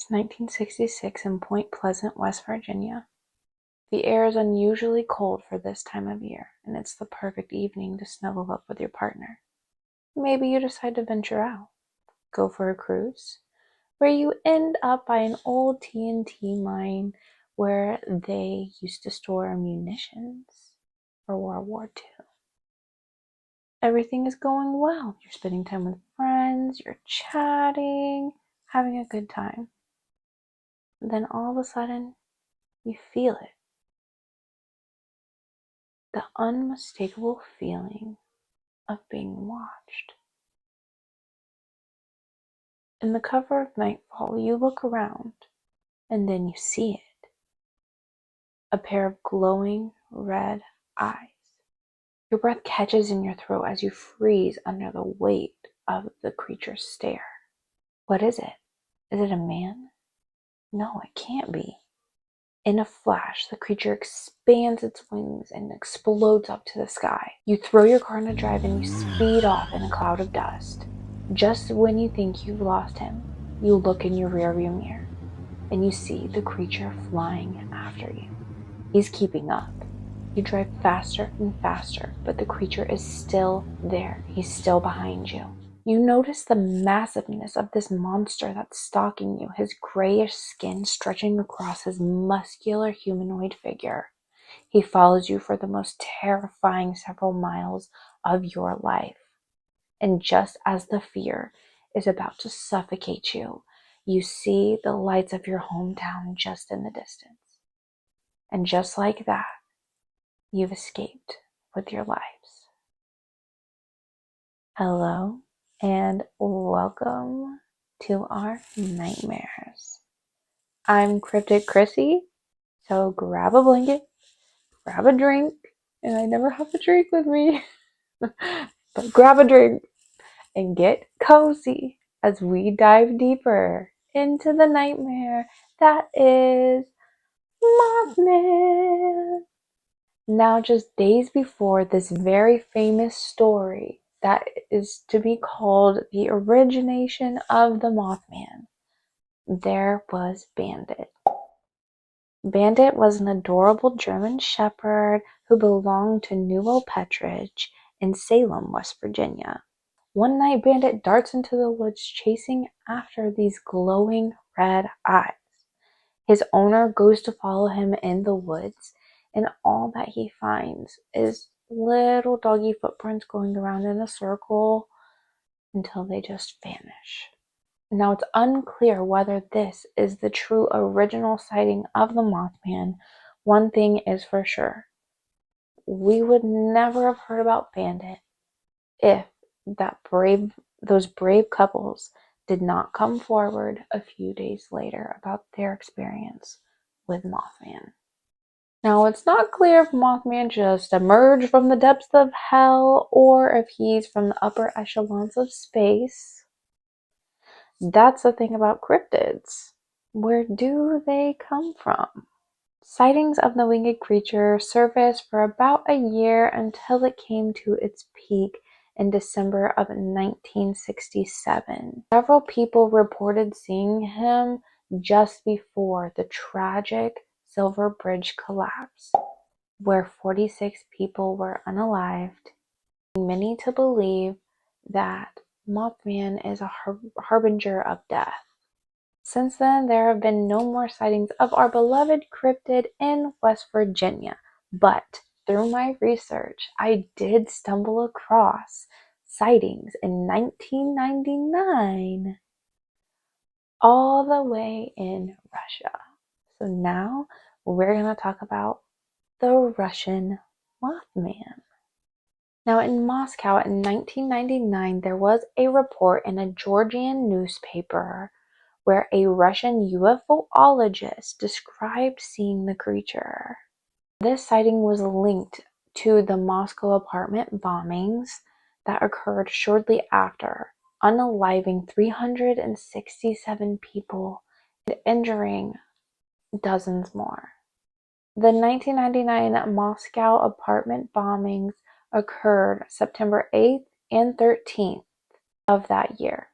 It's 1966 in Point Pleasant, West Virginia. The air is unusually cold for this time of year, and it's the perfect evening to snuggle up with your partner. Maybe you decide to venture out, go for a cruise, where you end up by an old TNT mine where they used to store munitions for World War II. Everything is going well. You're spending time with friends, you're chatting, having a good time. Then all of a sudden, you feel it. The unmistakable feeling of being watched. In the cover of nightfall, you look around, and then you see it. A pair of glowing red eyes. Your breath catches in your throat as you freeze under the weight of the creature's stare. What is it? Is it a man? No, it can't be. In a flash, the creature expands its wings and explodes up to the sky. You throw your car into drive and you speed off in a cloud of dust. Just when you think you've lost him, you look in your rearview mirror and you see the creature flying after you. He's keeping up. You drive faster and faster, but the creature is still there. He's still behind you. You notice the massiveness of this monster that's stalking you, his grayish skin stretching across his muscular humanoid figure. He follows you for the most terrifying several miles of your life. And just as the fear is about to suffocate you, you see the lights of your hometown just in the distance. And just like that, you've escaped with your lives. Hello and welcome to our nightmares. I'm Cryptid Chrissy, so grab a blanket, grab a drink, and I never have a drink with me, but grab a drink and get cozy as we dive deeper into the nightmare that is Mothman. Now, just days before this very famous story that is to be called the origination of the Mothman, there was Bandit. Bandit was an adorable German shepherd who belonged to Newell Petridge in Salem, West Virginia. One night, Bandit darts into the woods chasing after these glowing red eyes. His owner goes to follow him in the woods, and all that he finds is little doggy footprints going around in a circle until they just vanish. Now, it's unclear whether this is the true original sighting of the Mothman. One thing is for sure. We would never have heard about Bandit if those brave couples did not come forward a few days later about their experience with Mothman. Now, it's not clear if Mothman just emerged from the depths of hell or if he's from the upper echelons of space. That's the thing about cryptids. Where do they come from? Sightings of the winged creature surfaced for about a year until it came to its peak in December of 1967. Several people reported seeing him just before the tragic Silver Bridge collapse, where 46 people were unalived, many to believe that Mothman is a harbinger of death. Since then, there have been no more sightings of our beloved cryptid in West Virginia, but through my research, I did stumble across sightings in 1999 all the way in Russia. So now we're going to talk about the Russian Mothman. Now, in Moscow in 1999, there was a report in a Georgian newspaper where a Russian UFOologist described seeing the creature. This sighting was linked to the Moscow apartment bombings that occurred shortly after, unaliving 367 people and injuring dozens more. The 1999 Moscow apartment bombings occurred September 8th and 13th of that year,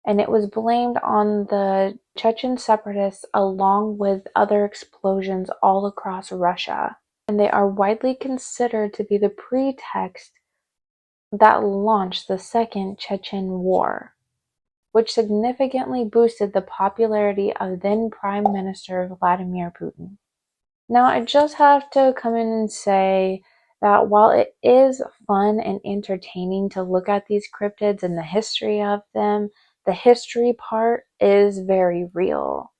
and it was blamed on the Chechen separatists along with other explosions all across Russia, and they are widely considered to be the pretext that launched the Second Chechen War, which significantly boosted the popularity of then Prime Minister Vladimir Putin. Now, I just have to come in and say that while it is fun and entertaining to look at these cryptids and the history of them, the history part is very real.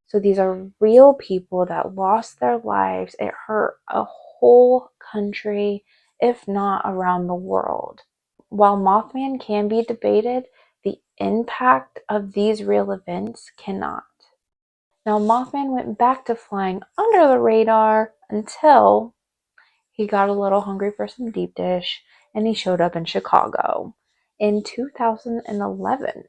So these are real people that lost their lives. It hurt a whole country, if not around the world. While Mothman can be debated, the impact of these real events cannot. Now, Mothman went back to flying under the radar until he got a little hungry for some deep dish and he showed up in Chicago in 2011.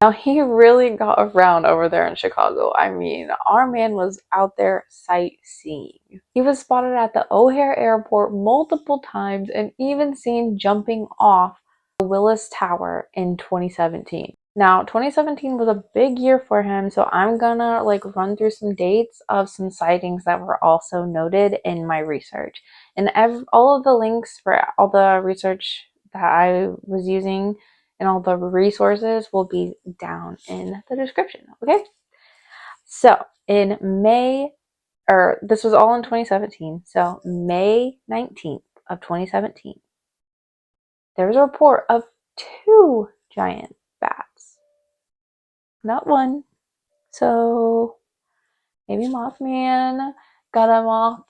Now, he really got around over there in Chicago. I mean, our man was out there sightseeing. He was spotted at the O'Hare Airport multiple times and even seen jumping off the Willis Tower in 2017. Now, 2017 was a big year for him, so I'm gonna run through some dates of some sightings that were also noted in my research. And all of the links for all the research that I was using and all the resources will be down in the description, okay? So, in May, or this was all in 2017, so May 19th of 2017, there was a report of 2 giant bats. Not one. So maybe Mothman got a moth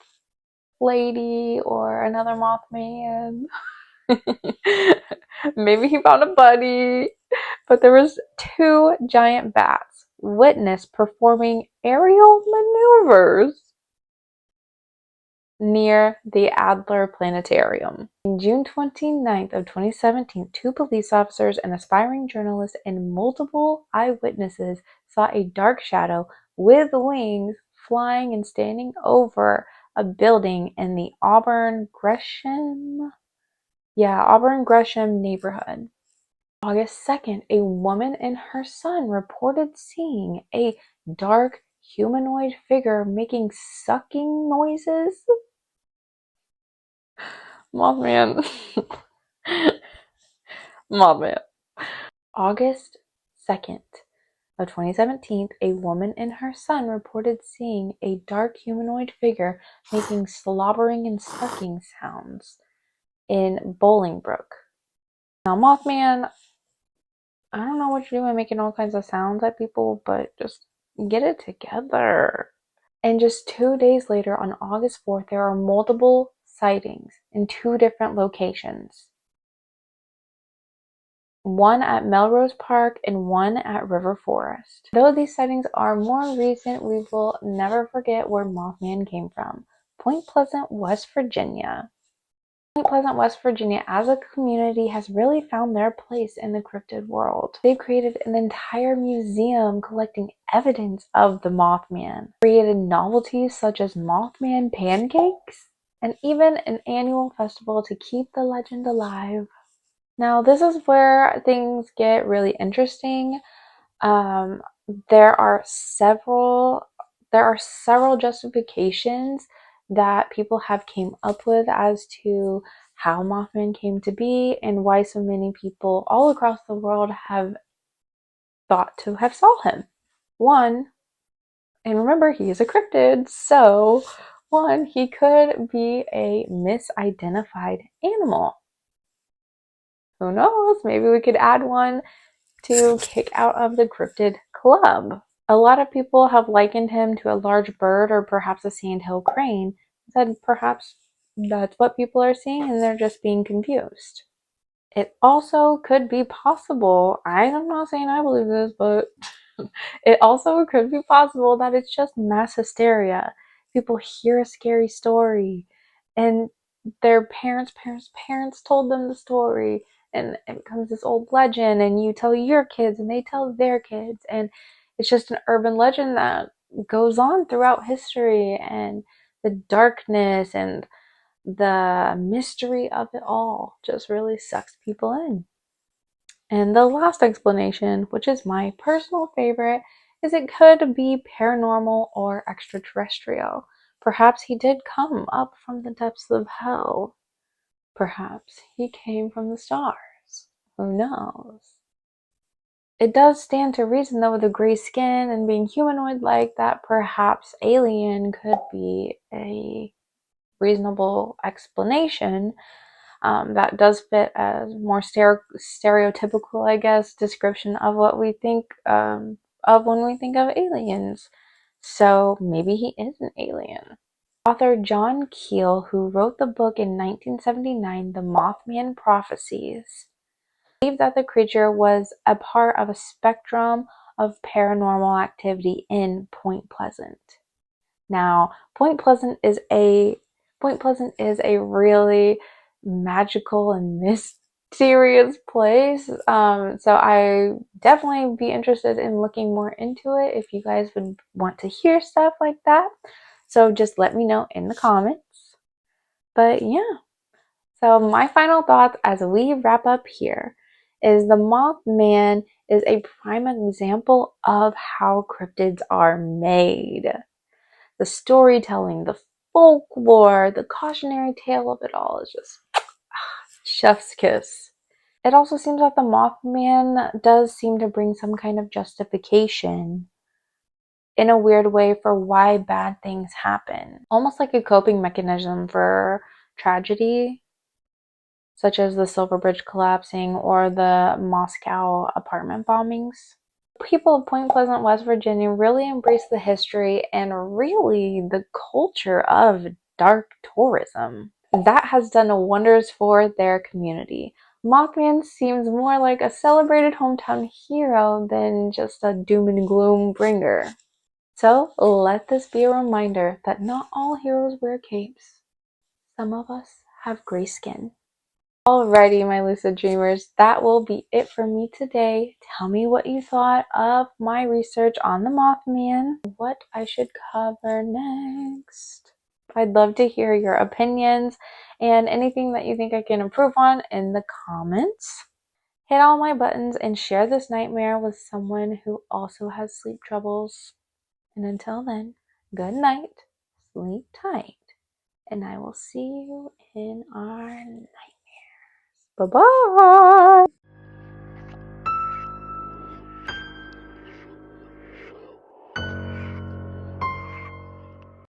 lady or another Mothman. Maybe he found a buddy. But there was 2 giant bats witnessed performing aerial maneuvers near the Adler Planetarium. On June 29th of 2017, 2 police officers, an aspiring journalist, and multiple eyewitnesses saw a dark shadow with wings flying and standing over a building in the Auburn Gresham neighborhood. August 2nd, a woman and her son reported seeing a dark humanoid figure making sucking noises. Mothman. Mothman. August 2nd of 2017, a woman and her son reported seeing a dark humanoid figure making slobbering and sucking sounds in Bolingbrook. Now, Mothman, I don't know what you're doing making all kinds of sounds at people, but just get it together. And just 2 days later, on August 4th, there are multiple sightings in 2 different locations. One at Melrose Park and one at River Forest. Though these sightings are more recent, we will never forget where Mothman came from. Point Pleasant, West Virginia. Point Pleasant, West Virginia, as a community, has really found their place in the cryptid world. They've created an entire museum collecting evidence of the Mothman, created novelties such as Mothman pancakes, and even an annual festival to keep the legend alive. Now, this is where things get really interesting. Um, there are several justifications that people have came up with as to how Mothman came to be and why so many people all across the world have thought to have saw him. One, and remember, he is a cryptid, so one, he could be a misidentified animal. Who knows? Maybe we could add one to kick out of the cryptid club. A lot of people have likened him to a large bird or perhaps a sandhill crane, said perhaps that's what people are seeing and they're just being confused. It also could be possible, I'm not saying I believe this, but it also could be possible that it's just mass hysteria. People hear a scary story and their parents told them the story, and it becomes this old legend, and you tell your kids and they tell their kids, and it's just an urban legend that goes on throughout history, and the darkness and the mystery of it all just really sucks people in. And the last explanation, which is my personal favorite, is it could be paranormal or extraterrestrial. Perhaps he did come up from the depths of hell. Perhaps he came from the stars. Who knows? It does stand to reason, though, with the gray skin and being humanoid-like, that perhaps alien could be a reasonable explanation. That does fit as more stereotypical, I guess, description of what we think of when we think of aliens. So maybe he is an alien. Author John Keel, who wrote the book in 1979, The Mothman Prophecies, believed that the creature was a part of a spectrum of paranormal activity in Point Pleasant. Now, Point Pleasant is a really magical and mysterious place. So I definitely be interested in looking more into it if you guys would want to hear stuff like that. So just let me know in the comments. But yeah. So my final thoughts as we wrap up here is the Mothman is a prime example of how cryptids are made. The storytelling, the folklore, the cautionary tale of it all is just chef's kiss. It also seems that the Mothman does seem to bring some kind of justification in a weird way for why bad things happen. Almost like a coping mechanism for tragedy, such as the Silver Bridge collapsing or the Moscow apartment bombings. People of Point Pleasant, West Virginia really embrace the history and really the culture of dark tourism. That has done wonders for their community. Mothman seems more like a celebrated hometown hero than just a doom and gloom bringer. So let this be a reminder that not all heroes wear capes. Some of us have gray skin. Alrighty, my lucid dreamers, that will be it for me today. Tell me what you thought of my research on the Mothman, what I should cover next. I'd love to hear your opinions and anything that you think I can improve on in the comments. Hit all my buttons and share this nightmare with someone who also has sleep troubles. And until then, good night, sleep tight, and I will see you in our night. Bye-bye.